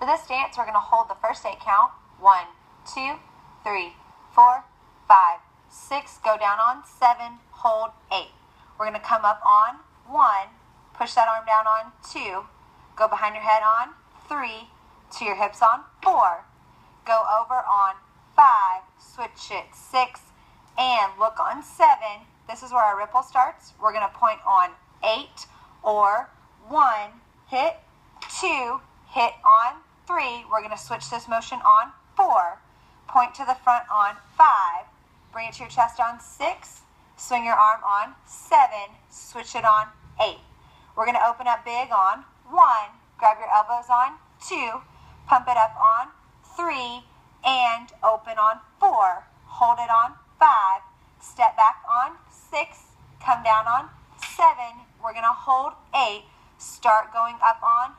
For this dance, we're going to hold the first 8 count. 1, 2, 3, 4, 5, 6. Go down on 7. Hold 8. We're going to come up on 1. Push that arm down on 2. Go behind your head on 3. To your hips on 4. Go over on 5. Switch it 6. And look on 7. This is where our ripple starts. We're going to point on 8 or 1. Hit 2. Hit on 3. We're going to switch this motion on 4. Point to the front on 5. Bring it to your chest on 6. Swing your arm on 7. Switch it on 8. We're going to open up big on 1. Grab your elbows on 2. Pump it up on 3. And open on 4. Hold it on 5. Step back on 6. Come down on 7. We're going to hold 8. Start going up on